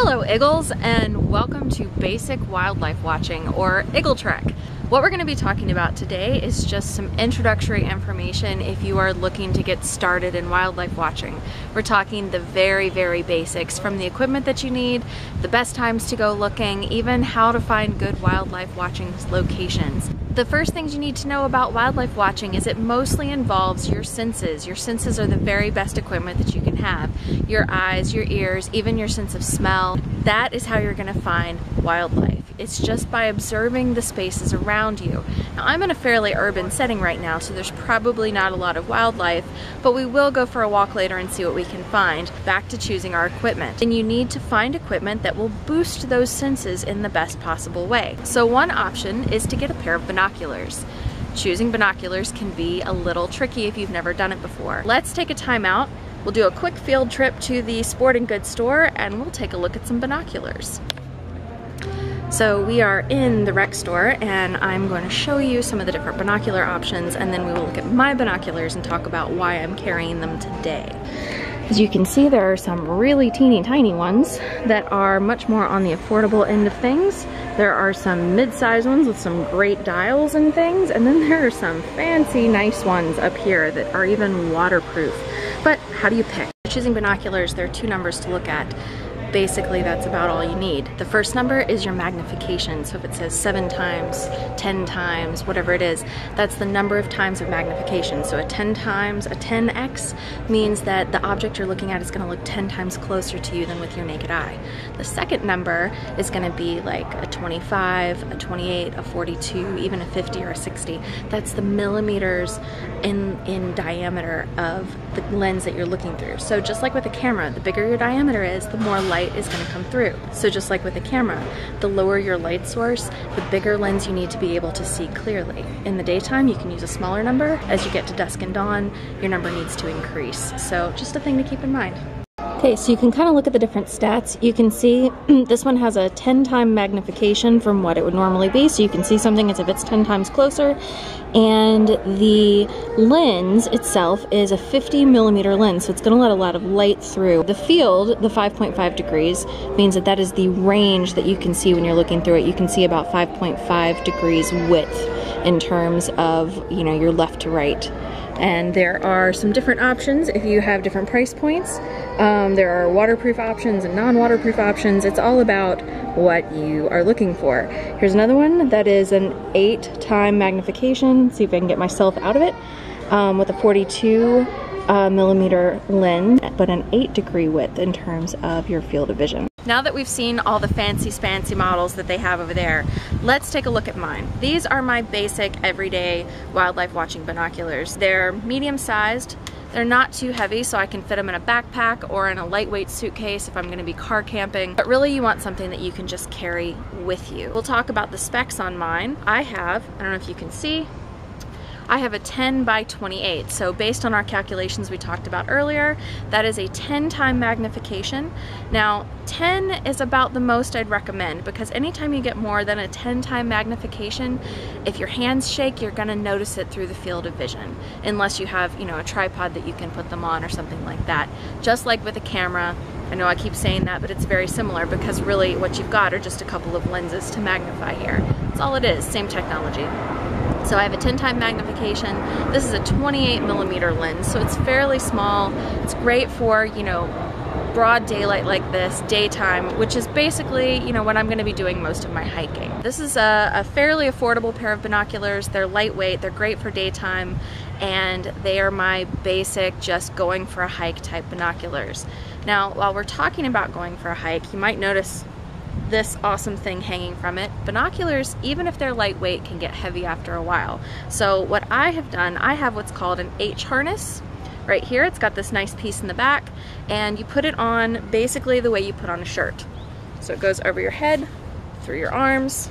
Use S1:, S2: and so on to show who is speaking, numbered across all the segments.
S1: Hello Eagles, and welcome to Basic Wildlife Watching, or Eagle Trek. What we're going to be talking about today is just some introductory information if you are looking to get started in wildlife watching. We're talking the very basics, from the equipment that you need, the best times to go looking, even how to find good wildlife watching locations. The first things you need to know about wildlife watching is it mostly involves your senses. Your senses are the very best equipment that you can have. Your eyes, your ears, even your sense of smell. That is how you're going to find wildlife. It's just by observing the spaces around you. Now, I'm in a fairly urban setting right now, so there's probably not a lot of wildlife, but we will go for a walk later and see what we can find. Back to choosing our equipment. And you need to find equipment that will boost those senses in the best possible way. So one option is to get a pair of binoculars. Choosing binoculars can be a little tricky if you've never done it before. Let's take a time out. We'll do a quick field trip to the sporting goods store and we'll take a look at some binoculars. So we are in the rec store and I'm going to show you some of the different binocular options, and then we will look at my binoculars and talk about why I'm carrying them today. As you can see, there are some really teeny tiny ones that are much more on the affordable end of things. There are some mid-size ones with some great dials and things, and then there are some fancy nice ones up here that are even waterproof. But how do you pick? Choosing binoculars, there are two numbers to look at. Basically, that's about all you need. The first number is your magnification. So if it says 7 times, 10 times, whatever it is, that's the number of times of magnification. So a 10 times, a 10x means that the object you're looking at is going to look 10 times closer to you than with your naked eye. The second number is going to be like a 25, a 28, a 42, even a 50 or a 60. That's the millimeters in diameter of the lens that you're looking through. So just like with a camera, the bigger your diameter is, the more light is going to come through. So just like with a camera, the lower your light source, the bigger lens you need to be able to see clearly. In the daytime, you can use a smaller number. As you get to dusk and dawn, your number needs to increase. So just a thing to keep in mind. Okay, so you can kind of look at the different stats. You can see this one has a 10-time magnification from what it would normally be, so you can see something as if it's 10 times closer. And the lens itself is a 50mm lens, so it's going to let a lot of light through. The field, the 5.5 degrees, means that that is the range that you can see when you're looking through it. You can see about 5.5 degrees width in terms of, you know, your left to right. And there are some different options if you have different price points. There are waterproof options and non-waterproof options. It's all about what you are looking for. Here's another one that is an 8-time magnification. Let's see if I can get myself out of it. With a 42mm lens, but an 8-degree width in terms of your field of vision. Now that we've seen all the fancy models that they have over there, let's take a look at mine. These are my basic everyday wildlife watching binoculars. They're medium-sized. They're not too heavy, so I can fit them in a backpack or in a lightweight suitcase if I'm going to be car camping. But really, you want something that you can just carry with you. We'll talk about the specs on mine. I don't know if you can see, I have a 10 by 28, so based on our calculations we talked about earlier, that is a 10-time magnification. Now, 10 is about the most I'd recommend, because anytime you get more than a 10-time magnification, if your hands shake, you're gonna notice it through the field of vision, unless you have, you know, a tripod that you can put them on or something like that. Just like with a camera, I know I keep saying that, but it's very similar, because really what you've got are just a couple of lenses to magnify here. That's all it is, same technology. So I have a 10-time magnification. This is a 28mm lens, so it's fairly small. It's great for, you know, broad daylight like this, daytime, which is basically, you know, when I'm going to be doing most of my hiking. This is a fairly affordable pair of binoculars. They're lightweight, they're great for daytime, and they are my basic just going for a hike type binoculars. Now, while we're talking about going for a hike, you might notice this awesome thing hanging from it. Binoculars, even if they're lightweight, can get heavy after a while. So what I have done, I have what's called an H harness right here. It's got this nice piece in the back, and you put it on basically the way you put on a shirt. So it goes over your head, through your arms,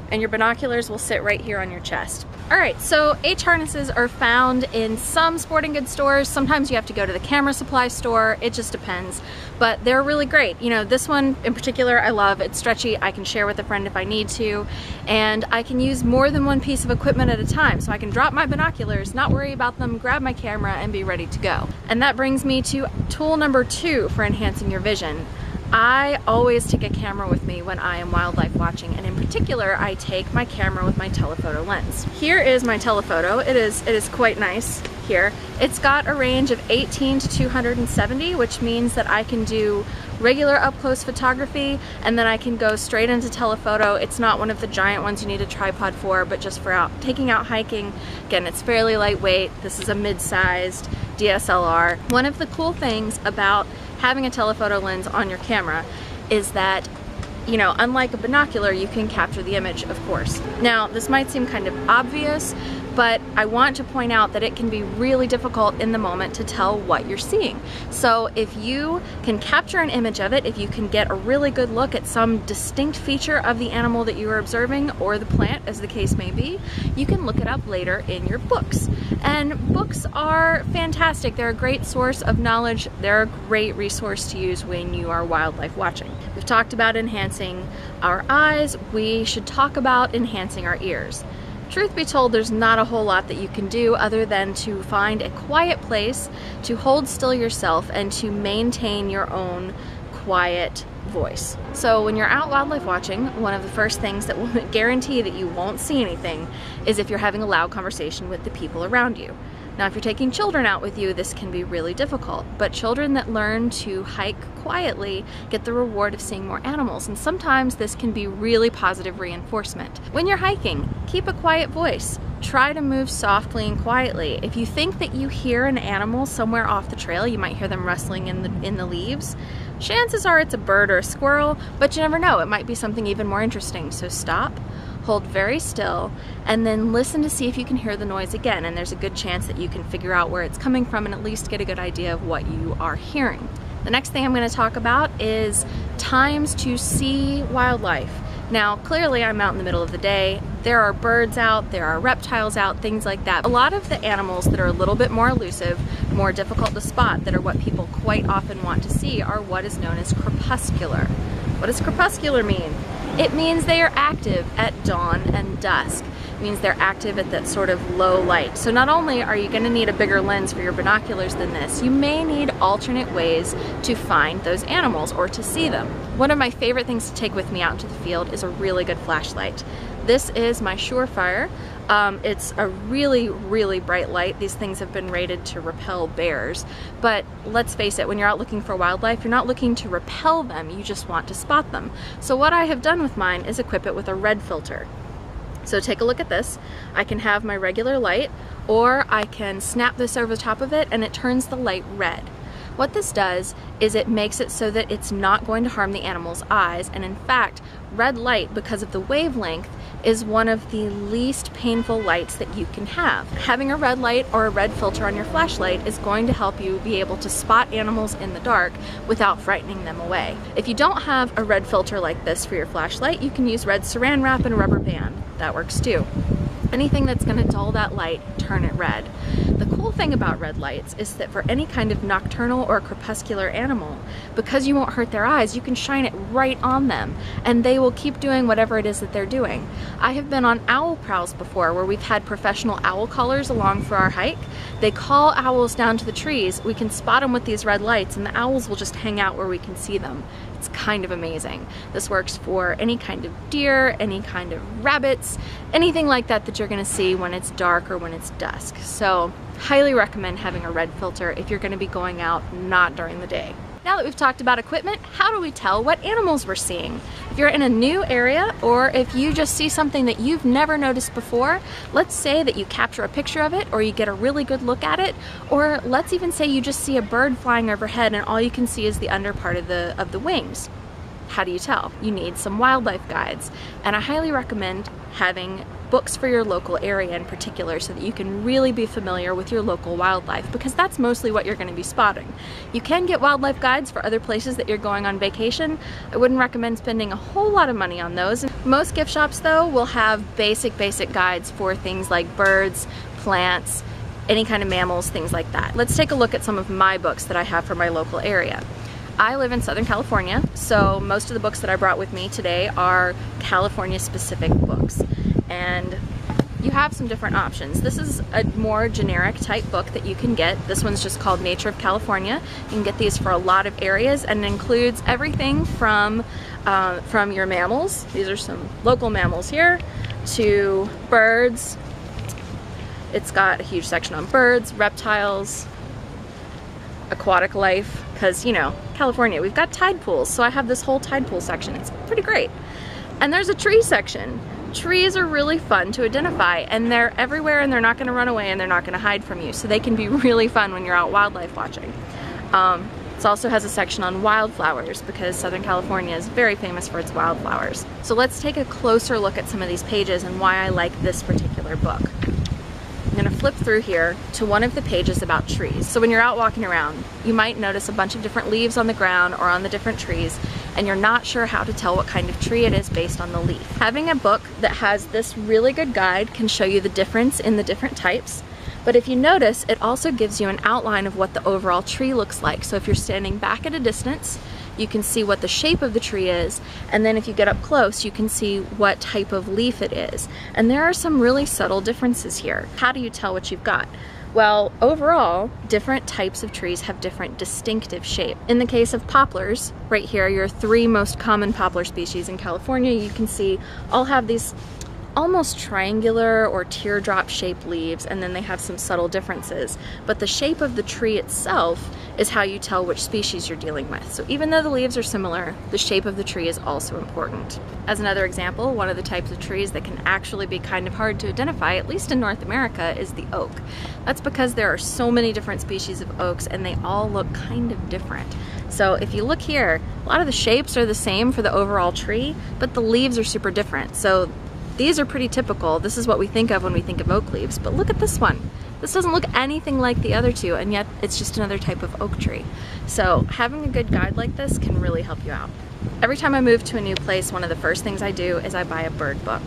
S1: and your binoculars will sit right here on your chest. Alright, so H harnesses are found in some sporting goods stores. Sometimes you have to go to the camera supply store. It just depends. But they're really great. You know, this one in particular I love. It's stretchy. I can share with a friend if I need to. And I can use more than one piece of equipment at a time. So I can drop my binoculars, not worry about them, grab my camera, and be ready to go. And that brings me to tool number 2 for enhancing your vision. I always take a camera with me when I am wildlife watching, and in particular I take my camera with my telephoto lens. Here is my telephoto. It is quite nice here. It's got a range of 18 to 270, which means that I can do regular up-close photography and then I can go straight into telephoto. It's not one of the giant ones you need a tripod for, but just for taking out hiking. Again, it's fairly lightweight. This is a mid-sized DSLR. One of the cool things about having a telephoto lens on your camera is that, you know, unlike a binocular, you can capture the image, of course. Now, this might seem kind of obvious, but I want to point out that it can be really difficult in the moment to tell what you're seeing. So if you can capture an image of it, if you can get a really good look at some distinct feature of the animal that you are observing, or the plant, as the case may be, you can look it up later in your books. And books are fantastic. They're a great source of knowledge. They're a great resource to use when you are wildlife watching. We've talked about enhancing our eyes. We should talk about enhancing our ears. Truth be told, there's not a whole lot that you can do other than to find a quiet place, to hold still yourself, and to maintain your own quiet voice. So when you're out wildlife watching, one of the first things that will guarantee that you won't see anything is if you're having a loud conversation with the people around you. Now, if you're taking children out with you, this can be really difficult, but children that learn to hike quietly get the reward of seeing more animals, and sometimes this can be really positive reinforcement. When you're hiking, keep a quiet voice. Try to move softly and quietly. If you think that you hear an animal somewhere off the trail, you might hear them rustling in the leaves. Chances are it's a bird or a squirrel, but you never know. It might be something even more interesting. So stop, hold very still, and then listen to see if you can hear the noise again. And there's a good chance that you can figure out where it's coming from and at least get a good idea of what you are hearing. The next thing I'm going to talk about is times to see wildlife. Now, clearly I'm out in the middle of the day. There are birds out, there are reptiles out, things like that. A lot of the animals that are a little bit more elusive, more difficult to spot, that are what people quite often want to see, are what is known as crepuscular. What does crepuscular mean? It means they are active at dawn and dusk. It means they're active at that sort of low light. So not only are you going to need a bigger lens for your binoculars than this, you may need alternate ways to find those animals or to see them. One of my favorite things to take with me out into the field is a really good flashlight. This is my Surefire. It's a really, really bright light. These things have been rated to repel bears, but let's face it, when you're out looking for wildlife, you're not looking to repel them, you just want to spot them. So what I have done with mine is equip it with a red filter. So take a look at this. I can have my regular light, or I can snap this over the top of it and it turns the light red. What this does is it makes it so that it's not going to harm the animal's eyes, and in fact, red light, because of the wavelength, is one of the least painful lights that you can have. Having a red light or a red filter on your flashlight is going to help you be able to spot animals in the dark without frightening them away. If you don't have a red filter like this for your flashlight, you can use red saran wrap and a rubber band. That works too. Anything that's going to dull that light, turn it red. The cool thing about red lights is that for any kind of nocturnal or crepuscular animal, because you won't hurt their eyes, you can shine it right on them and they will keep doing whatever it is that they're doing. I have been on owl prowls before where we've had professional owl callers along for our hike. They call owls down to the trees. We can spot them with these red lights and the owls will just hang out where we can see them. It's kind of amazing. This works for any kind of deer, any kind of rabbits, anything like that that you're going to see when it's dark or when it's dusk. So highly recommend having a red filter if you're going to be going out not during the day. Now that we've talked about equipment, how do we tell what animals we're seeing? If you're in a new area, or if you just see something that you've never noticed before, let's say that you capture a picture of it, or you get a really good look at it, or let's even say you just see a bird flying overhead and all you can see is the under part of the wings. How do you tell? You need some wildlife guides, and I highly recommend having books for your local area in particular so that you can really be familiar with your local wildlife, because that's mostly what you're going to be spotting. You can get wildlife guides for other places that you're going on vacation. I wouldn't recommend spending a whole lot of money on those. Most gift shops though will have basic guides for things like birds, plants, any kind of mammals, things like that. Let's take a look at some of my books that I have for my local area. I live in Southern California, so most of the books that I brought with me today are California specific books. And you have some different options. This is a more generic type book that you can get. This one's just called Nature of California. You can get these for a lot of areas, and it includes everything from your mammals. These are some local mammals here, to birds. It's got a huge section on birds, reptiles, aquatic life, because, you know, California, we've got tide pools, so I have this whole tide pool section. It's pretty great. And there's a tree section. Trees are really fun to identify, and they're everywhere, and they're not going to run away, and they're not going to hide from you, so they can be really fun when you're out wildlife watching. It also has a section on wildflowers, because Southern California is very famous for its wildflowers. So let's take a closer look at some of these pages and why I like this particular book. I'm going to flip through here to one of the pages about trees. So when you're out walking around, you might notice a bunch of different leaves on the ground or on the different trees, and you're not sure how to tell what kind of tree it is based on the leaf. Having a book that has this really good guide can show you the difference in the different types. But if you notice, it also gives you an outline of what the overall tree looks like. So if you're standing back at a distance, you can see what the shape of the tree is, and then if you get up close, you can see what type of leaf it is. And there are some really subtle differences here. How do you tell what you've got? Well, overall, different types of trees have different distinctive shape. In the case of poplars, right here, your 3 most common poplar species in California, you can see all have these almost triangular or teardrop shaped leaves, and then they have some subtle differences. But the shape of the tree itself is how you tell which species you're dealing with. So even though the leaves are similar, the shape of the tree is also important. As another example, one of the types of trees that can actually be kind of hard to identify, at least in North America, is the oak. That's because there are so many different species of oaks, and they all look kind of different. So if you look here, a lot of the shapes are the same for the overall tree, but the leaves are super different. So these are pretty typical. This is what we think of when we think of oak leaves, but look at this one. This doesn't look anything like the other two, and yet it's just another type of oak tree. So having a good guide like this can really help you out. Every time I move to a new place, one of the first things I do is I buy a bird book.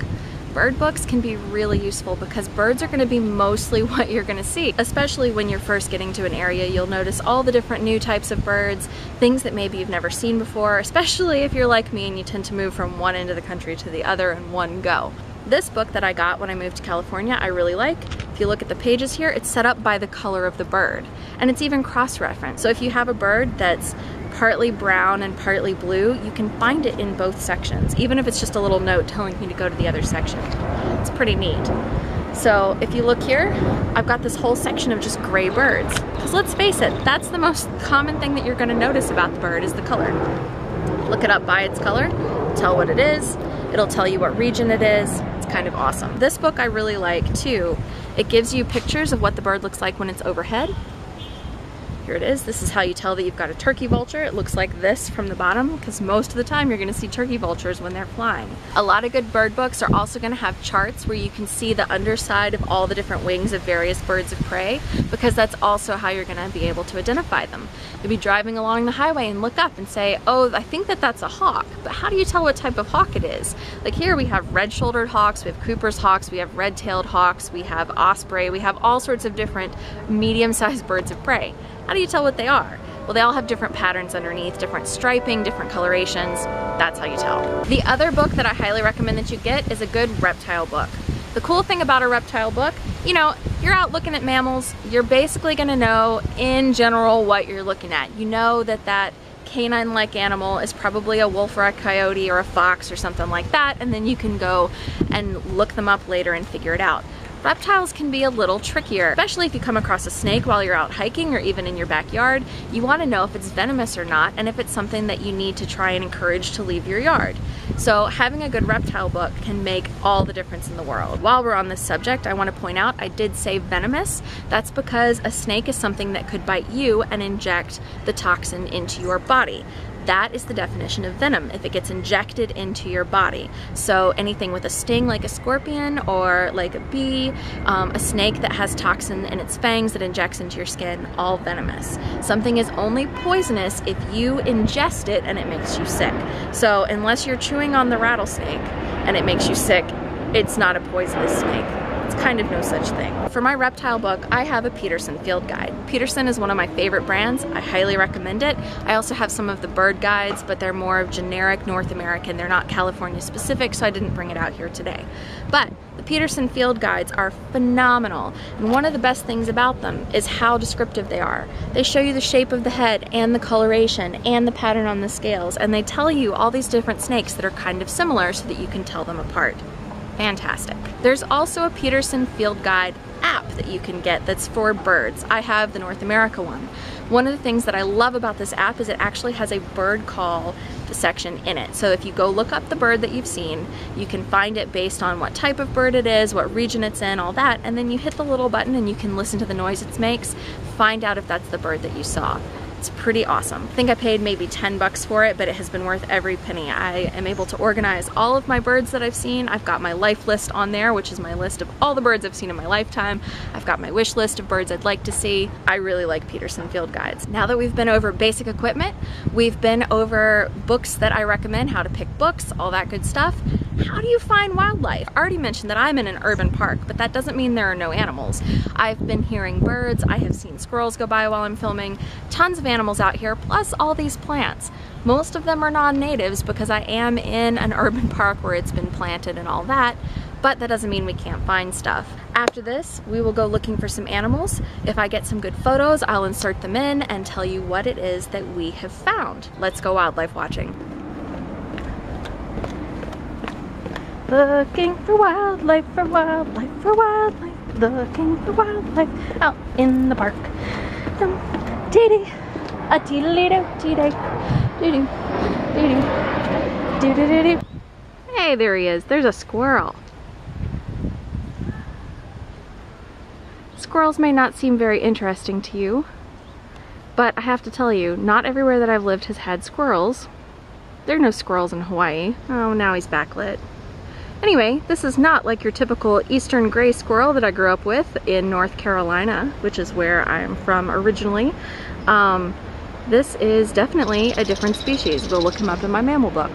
S1: Bird books can be really useful because birds are going to be mostly what you're going to see. Especially when you're first getting to an area, you'll notice all the different new types of birds, things that maybe you've never seen before, especially if you're like me and you tend to move from one end of the country to the other in one go. This book that I got when I moved to California, I really like. If you look at the pages here, it's set up by the color of the bird, and it's even cross-referenced. So if you have a bird that's partly brown and partly blue, you can find it in both sections, even if it's just a little note telling you to go to the other section. It's pretty neat. So if you look here, I've got this whole section of just gray birds. Because let's face it, that's the most common thing that you're going to notice about the bird is the color. Look it up by its color, tell what it is, it'll tell you what region it is. It's kind of awesome. This book I really like too. It gives you pictures of what the bird looks like when it's overhead. Here it is. This is how you tell that you've got a turkey vulture. It looks like this from the bottom because most of the time you're going to see turkey vultures when they're flying. A lot of good bird books are also going to have charts where you can see the underside of all the different wings of various birds of prey, because that's also how you're going to be able to identify them. You'll be driving along the highway and look up and say, oh, I think that that's a hawk, but how do you tell what type of hawk it is? Like here we have red-shouldered hawks, we have Cooper's hawks, we have red-tailed hawks, we have osprey, we have all sorts of different medium-sized birds of prey. How do you tell what they are? Well, they all have different patterns underneath, different striping, different colorations. That's how you tell. The other book that I highly recommend that you get is a good reptile book. The cool thing about a reptile book, you know, you're out looking at mammals, you're basically gonna know in general what you're looking at. You know that that canine-like animal is probably a wolf or a coyote or a fox or something like that, and then you can go and look them up later and figure it out. Reptiles can be a little trickier, especially if you come across a snake while you're out hiking or even in your backyard. You want to know if it's venomous or not, and if it's something that you need to try and encourage to leave your yard. So having a good reptile book can make all the difference in the world. While we're on this subject, I want to point out I did say venomous. That's because a snake is something that could bite you and inject the toxin into your body. That is the definition of venom, if it gets injected into your body. So anything with a sting like a scorpion or like a bee, a snake that has toxin in its fangs that injects into your skin, all venomous. Something is only poisonous if you ingest it and it makes you sick. So unless you're chewing on the rattlesnake and it makes you sick, it's not a poisonous snake. It's kind of no such thing. For my reptile book, I have a Peterson field guide. Peterson is one of my favorite brands. I highly recommend it. I also have some of the bird guides, but they're more of generic North American. They're not California specific, so I didn't bring it out here today. But the Peterson field guides are phenomenal, and one of the best things about them is how descriptive they are. They show you the shape of the head and the coloration and the pattern on the scales, and they tell you all these different snakes that are kind of similar so that you can tell them apart. Fantastic. There's also a Peterson field guide app that you can get that's for birds. I have the North America one. One of the things that I love about this app is it actually has a bird call section in it. So if you go look up the bird that you've seen, you can find it based on what type of bird it is, what region it's in, all that, and then you hit the little button and you can listen to the noise it makes, find out if that's the bird that you saw. It's pretty awesome. I think I paid maybe 10 bucks for it, but it has been worth every penny. I am able to organize all of my birds that I've seen. I've got my life list on there, which is my list of all the birds I've seen in my lifetime. I've got my wish list of birds I'd like to see. I really like Peterson field guides. Now that we've been over basic equipment, we've been over books that I recommend, how to pick books, all that good stuff. How do you find wildlife? I already mentioned that I'm in an urban park, but that doesn't mean there are no animals. I've been hearing birds, I have seen squirrels go by while I'm filming, tons of animals out here, plus all these plants. Most of them are non-natives because I am in an urban park where it's been planted and all that, but that doesn't mean we can't find stuff. After this, we will go looking for some animals. If I get some good photos, I'll insert them in and tell you what it is that we have found. Let's go wildlife watching. Looking for wildlife, for wildlife, for wildlife. Looking for wildlife out in the park. Dee-dee, a dee-dee-doo, dee-dee, dee-dee, dee-dee, dee-dee-dee-dee. Hey, there he is. There's a squirrel. Squirrels may not seem very interesting to you, but I have to tell you, not everywhere that I've lived has had squirrels. There are no squirrels in Hawaii. Oh, now he's backlit. Anyway, this is not like your typical eastern gray squirrel that I grew up with in North Carolina, which is where I am from originally. This is definitely a different species. We'll look him up in my mammal book.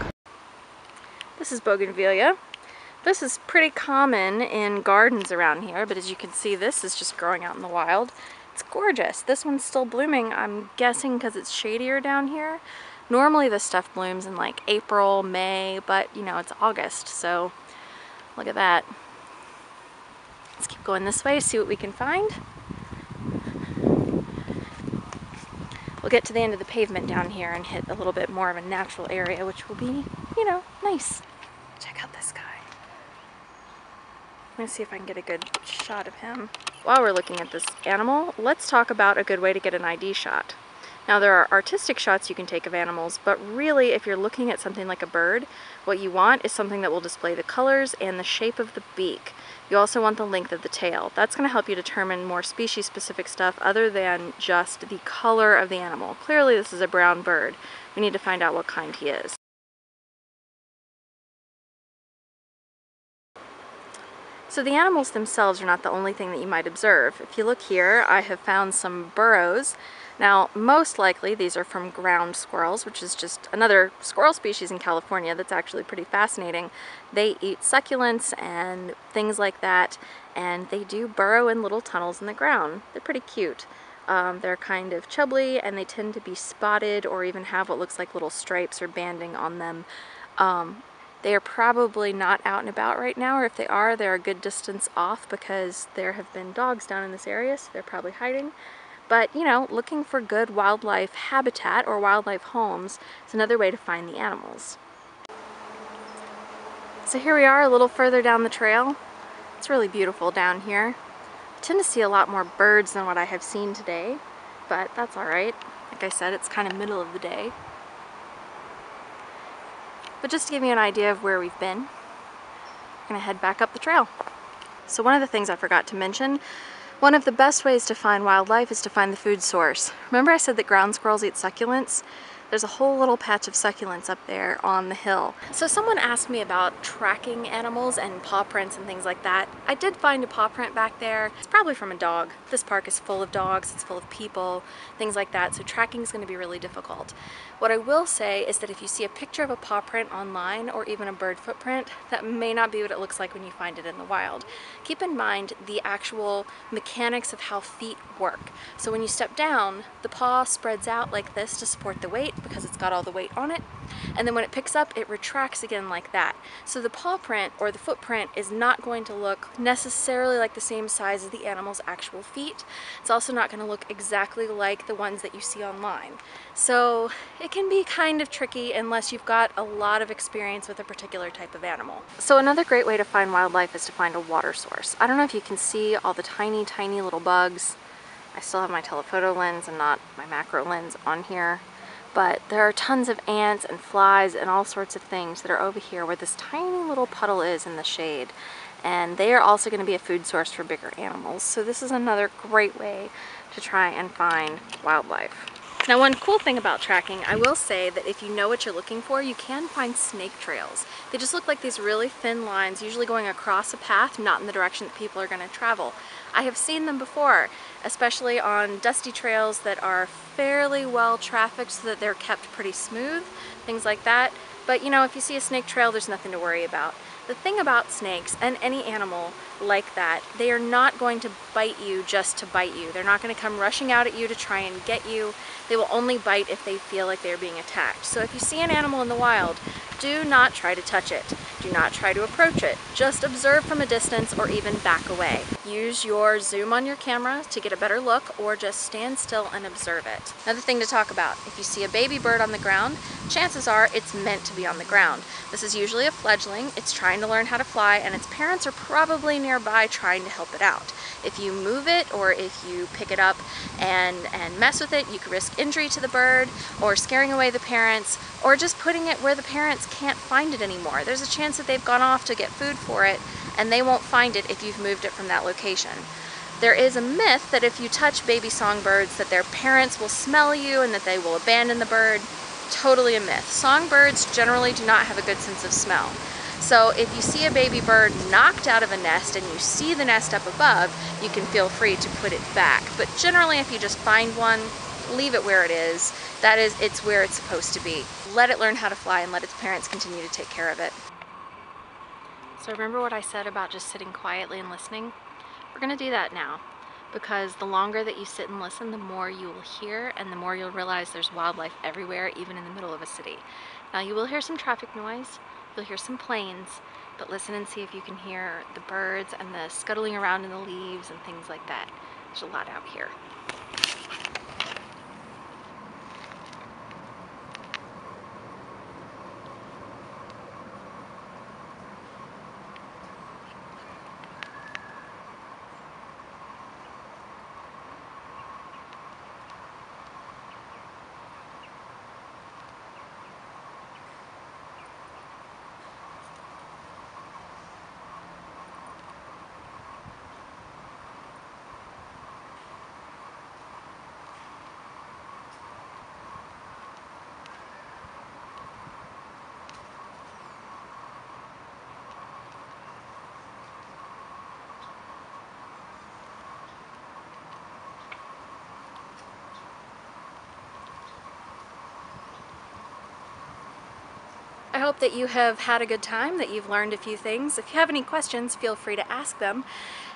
S1: This is bougainvillea. This is pretty common in gardens around here, but as you can see, this is just growing out in the wild. It's gorgeous. This one's still blooming, I'm guessing because it's shadier down here. Normally this stuff blooms in like April, May, but you know, it's August, so look at that. Let's keep going this way, see what we can find. We'll get to the end of the pavement down here and hit a little bit more of a natural area, which will be, you know, nice. Check out this guy. I'm gonna see if I can get a good shot of him. While we're looking at this animal, let's talk about a good way to get an ID shot. Now there are artistic shots you can take of animals, but really if you're looking at something like a bird, what you want is something that will display the colors and the shape of the beak. You also want the length of the tail. That's going to help you determine more species-specific stuff other than just the color of the animal. Clearly this is a brown bird. We need to find out what kind he is. So the animals themselves are not the only thing that you might observe. If you look here, I have found some burrows. Now, most likely these are from ground squirrels, which is just another squirrel species in California that's actually pretty fascinating. They eat succulents and things like that, and they do burrow in little tunnels in the ground. They're pretty cute. They're kind of chubbly, and they tend to be spotted or even have what looks like little stripes or banding on them. They are probably not out and about right now, or if they are, they're a good distance off because there have been dogs down in this area, so they're probably hiding. But, you know, looking for good wildlife habitat or wildlife homes is another way to find the animals. So here we are a little further down the trail. It's really beautiful down here. I tend to see a lot more birds than what I have seen today, but that's alright. Like I said, it's kind of middle of the day. But just to give you an idea of where we've been, I'm going to head back up the trail. So one of the things I forgot to mention, one of the best ways to find wildlife is to find the food source. Remember I said that ground squirrels eat succulents? There's a whole little patch of succulents up there on the hill. So someone asked me about tracking animals and paw prints and things like that. I did find a paw print back there. It's probably from a dog. This park is full of dogs, it's full of people, things like that, so tracking is going to be really difficult. What I will say is that if you see a picture of a paw print online or even a bird footprint, that may not be what it looks like when you find it in the wild. Keep in mind the actual mechanics of how feet work. So when you step down, the paw spreads out like this to support the weight because it's got all the weight on it, and then when it picks up, it retracts again like that. So the paw print or the footprint is not going to look necessarily like the same size as the animal's actual feet. It's also not going to look exactly like the ones that you see online. So it can be kind of tricky unless you've got a lot of experience with a particular type of animal. So another great way to find wildlife is to find a water source. I don't know if you can see all the tiny, tiny little bugs. I still have my telephoto lens and not my macro lens on here. But there are tons of ants and flies and all sorts of things that are over here where this tiny little puddle is in the shade. And they are also going to be a food source for bigger animals. So this is another great way to try and find wildlife. Now, one cool thing about tracking, I will say that if you know what you're looking for, you can find snake trails. They just look like these really thin lines, usually going across a path, not in the direction that people are going to travel. I have seen them before, especially on dusty trails that are fairly well trafficked so that they're kept pretty smooth, things like that. But you know, if you see a snake trail, there's nothing to worry about. The thing about snakes and any animal like that, they are not going to bite you just to bite you. They're not going to come rushing out at you to try and get you. They will only bite if they feel like they're being attacked. So if you see an animal in the wild, do not try to touch it. Do not try to approach it. Just observe from a distance or even back away. Use your zoom on your camera to get a better look, or just stand still and observe it. Another thing to talk about, if you see a baby bird on the ground, chances are it's meant to be on the ground. This is usually a fledgling. It's trying to learn how to fly, and its parents are probably nearby trying to help it out. If you move it or if you pick it up and mess with it, you could risk injury to the bird or scaring away the parents, or just putting it where the parents can't find it anymore. There's a chance that they've gone off to get food for it and they won't find it if you've moved it from that location. There is a myth that if you touch baby songbirds that their parents will smell you and that they will abandon the bird. Totally a myth. Songbirds generally do not have a good sense of smell. So if you see a baby bird knocked out of a nest and you see the nest up above, you can feel free to put it back. But generally if you just find one, leave it where it is. That is, it's where it's supposed to be. Let it learn how to fly and let its parents continue to take care of it. So remember what I said about just sitting quietly and listening? We're gonna do that now, because the longer that you sit and listen, the more you will hear and the more you'll realize there's wildlife everywhere, even in the middle of a city. Now you will hear some traffic noise, you'll hear some planes, but listen and see if you can hear the birds and the scuttling around in the leaves and things like that. There's a lot out here. I hope that you have had a good time, that you've learned a few things. If you have any questions, feel free to ask them.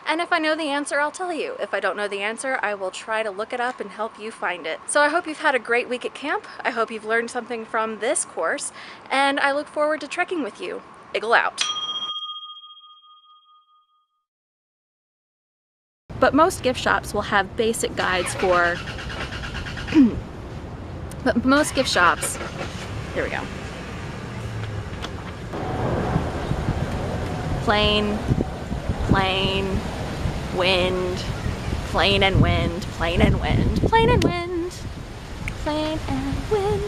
S1: And if I know the answer, I'll tell you. If I don't know the answer, I will try to look it up and help you find it. So I hope you've had a great week at camp. I hope you've learned something from this course, and I look forward to trekking with you. Eagle out. But most gift shops will have basic guides for, but most gift shops, here we go. Plane, plane, wind, plane and wind, plane and wind, plane and wind, plane and wind,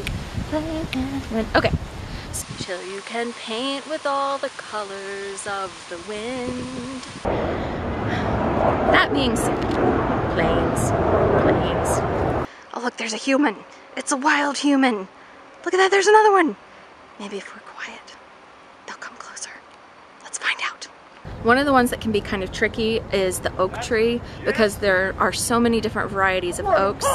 S1: plane and wind. Okay. Till you can paint with all the colors of the wind. That being said, planes, planes. Oh look, there's a human. It's a wild human. Look at that, there's another one. Maybe if we're quiet, they'll come closer. Let's find out. One of the ones that can be kind of tricky is the oak tree, because there are so many different varieties of oaks.